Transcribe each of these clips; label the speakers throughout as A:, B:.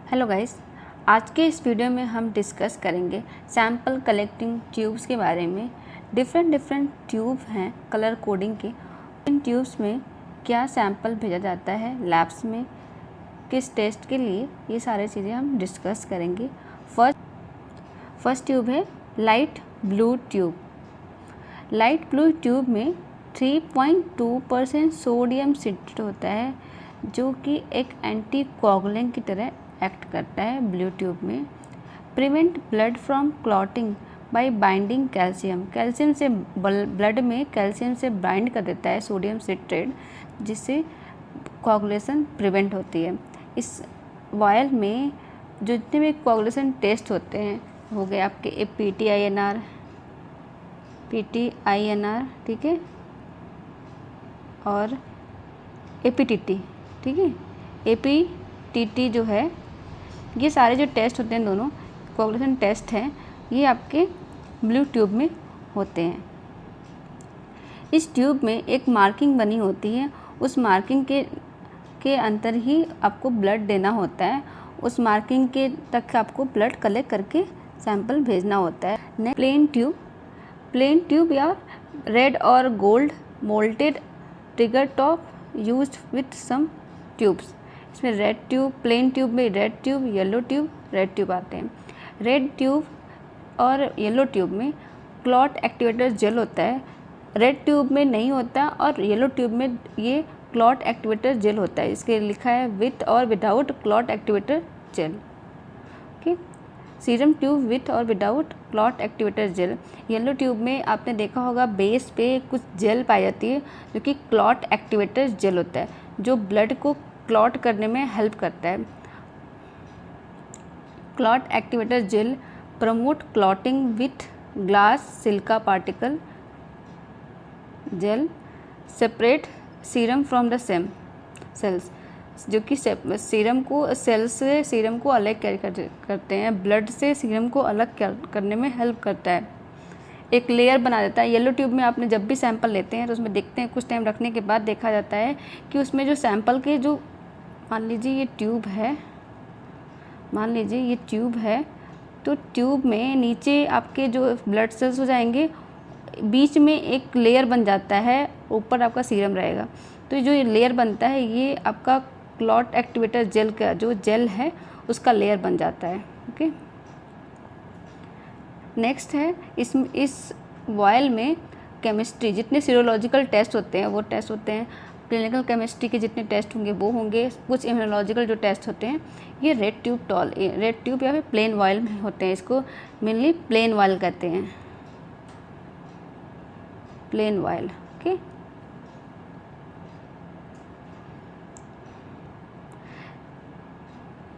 A: Hello guys, आज के इस वीडियो में हम डिस्कस करेंगे सैम्पल कलेक्टिंग ट्यूब्स के बारे में। डिफरेंट ट्यूब हैं कलर कोडिंग के। इन ट्यूब्स में क्या सैम्पल भेजा जाता है लैब्स में, किस टेस्ट के लिए, ये सारी चीज़ें हम डिस्कस करेंगे। फर्स्ट ट्यूब है light blue tube. Light blue tube में 3.2% सोडियम सिट्रेट होता है, जो कि एक एंटी कोगुलेंट की तरह एक्ट करता है ब्लू ट्यूब में। Prevent blood from clotting by binding calcium. Calcium से ब्लड में कैल्शियम से बाइंड कर देता है सोडियम सिट्रेट, जिससे कोगुलेशन प्रिवेंट होती है। इस वायल में जो जितने भी कोगुलेशन टेस्ट होते हैं हो गए आपके PTINR, ठीक है, और APTT, ठीक है। APTT जो है, ये सारे जो टेस्ट होते हैं, दोनों कोगुलेशन टेस्ट हैं, ये आपके ब्लू ट्यूब में होते हैं। इस ट्यूब में एक मार्किंग बनी होती है, उस मार्किंग के अंदर ही आपको ब्लड देना होता है। उस मार्किंग के तक आपको ब्लड कलेक्ट करके सैंपल भेजना होता है। प्लेन ट्यूब या रेड और gold moulded trigger top used with some tubes. इसमें रेड ट्यूब, प्लेन ट्यूब में red tube, yellow tube, red tube आते हैं। रेड ट्यूब और येलो ट्यूब में क्लॉट एक्टिवेटर जेल होता है, रेड ट्यूब में नहीं होता, और येलो ट्यूब में ये क्लॉट एक्टिवेटर जेल होता है। इसके लिखा है विथ और without clot activator gel. Okay, serum tube with और without clot activator gel. Yellow tube में आपने देखा होगा बेस पे कुछ जेल पाई जाती है, जो कि क्लॉट एक्टिवेटर जेल होता है, जो ब्लड को क्लॉट करने में हेल्प करता है। Clot activator gel promote clotting with glass silica particle gel separate serum from the cells, जो कि सीरम को सेल्स से सीरम को अलग करते हैं, ब्लड से सीरम को अलग करने में हेल्प करता है, एक लेयर बना देता है। येलो ट्यूब में आपने जब भी सैंपल लेते हैं तो उसमें देखते हैं, कुछ टाइम रखने के बाद देखा जाता है कि उसमें जो सैंपल के जो मान लीजिए ये ट्यूब है, तो ट्यूब में नीचे आपके जो ब्लड सेल्स हो जाएंगे, बीच में एक लेयर बन जाता है, ऊपर आपका सीरम रहेगा। तो जो ये लेयर बनता है, ये आपका क्लॉट एक्टिवेटर जेल का जो जेल है उसका लेयर बन जाता है। ओके, नेक्स्ट है इस वायल में केमिस्ट्री, जितने सीरोलॉजिकल टेस्ट होते हैं वो टेस्ट होते हैं। क्लिनिकल केमिस्ट्री के जितने टेस्ट होंगे वो होंगे, कुछ इम्यूनोलॉजिकल जो टेस्ट होते हैं ये रेड ट्यूब या फिर प्लेन वायल में होते हैं। इसको मेनली प्लेन वायल कहते हैं, प्लेन वायल। ओके,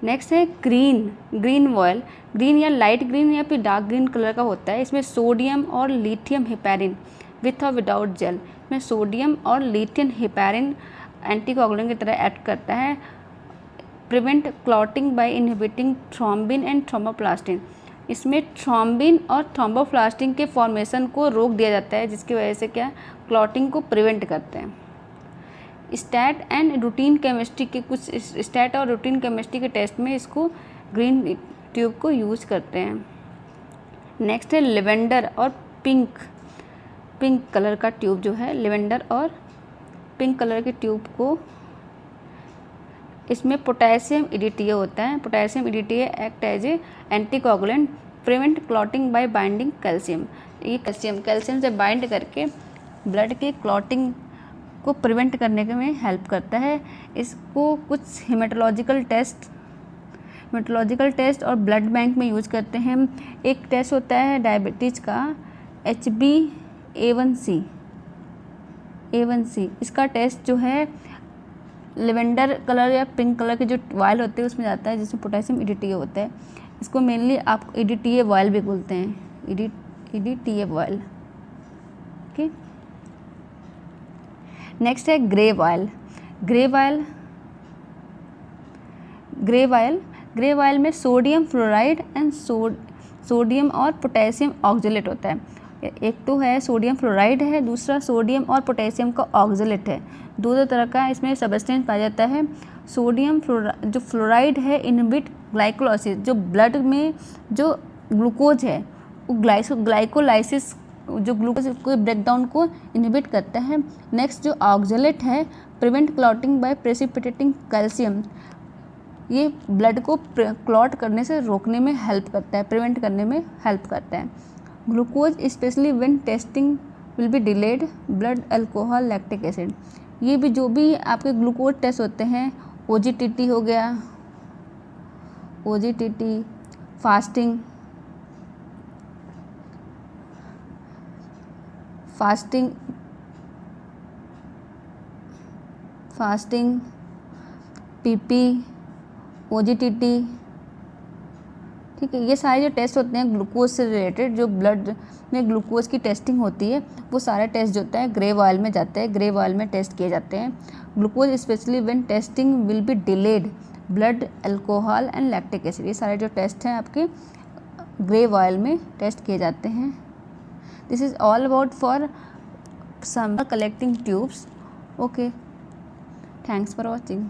A: नेक्स्ट है ग्रीन वायल। ग्रीन या लाइट ग्रीन या फिर डार्क ग्रीन कलर का होता है। इसमें सोडियम और लिथियम हेपेरिन विथ और विदाउट जेल में सोडियम और लिथियम हेपेरिन एंटीकोगुलेंट की तरह एक्ट करता है। Prevent clotting by inhibiting thrombin and thromboplastin. इसमें थ्रोम्बिन और थ्रोम्बोप्लास्टिन के फॉर्मेशन को रोक दिया जाता है, जिसकी वजह से क्या क्लॉटिंग को प्रिवेंट करते हैं। स्टैट और रूटीन केमिस्ट्री के टेस्ट में इसको ग्रीन ट्यूब को यूज़ करते हैं। नेक्स्ट है लेवेंडर और पिंक कलर का ट्यूब जो है, लेवेंडर और पिंक कलर के ट्यूब को, इसमें पोटेशियम EDTA होता है। Potassium EDTA act as a anticoagulant, prevent clotting by binding calcium. ये कैल्शियम से बाइंड करके ब्लड के क्लॉटिंग को प्रिवेंट करने के में हेल्प करता है। इसको कुछ हेमेटोलॉजिकल टेस्ट और ब्लड बैंक में यूज़ करते हैं। एक टेस्ट होता है डायबिटीज़ का, HbA1c। इसका टेस्ट जो है लेवेंडर कलर या पिंक कलर के जो वायल होते हैं उसमें जाता है, जिसमें पोटेशियम EDTA होता है। इसको मेनली आप EDTA वायल भी बोलते हैं, EDTA वायल। ओके, नेक्स्ट है ग्रे वायल में सोडियम फ्लोराइड एंड सोडियम और पोटेशियम ऑक्जेलेट होता है। एक तो है सोडियम फ्लोराइड है, दूसरा सोडियम और पोटेशियम का ऑक्जेलेट है। दो तरह का इसमें सबस्टेंस पाया जाता है। सोडियम जो फ्लोराइड है इनहिबिट ग्लाइकोलाइसिस, जो ब्लड में जो ग्लूकोज है वो ग्लाइकोलाइसिस जो ग्लूकोज को ब्रेकडाउन को इनहिबिट करता है। नेक्स्ट जो ऑक्जेलेट है prevent clotting by precipitating calcium, ये ब्लड को क्लॉट करने से रोकने में हेल्प करता है, प्रिवेंट करने में हेल्प करता है। Glucose specially when testing will be delayed, blood alcohol lactic acid, ये भी जो भी आपके ग्लूकोज टेस्ट होते हैं, OGTT हो गया, OGTT, फास्टिंग PP, OGTT, ठीक है। ये सारे जो टेस्ट होते हैं ग्लूकोज से रिलेटेड, जो ब्लड में ग्लूकोज की टेस्टिंग होती है, वो सारे टेस्ट जो होता है ग्रे ऑयल में जाते हैं, ग्रे ऑयल में टेस्ट किए जाते हैं। Glucose specially when testing will be delayed, blood alcohol and lactic acid, ये सारे जो टेस्ट हैं आपके ग्रे ऑयल में टेस्ट किए जाते हैं। This is all about for some collecting tubes. Okay, thanks for watching.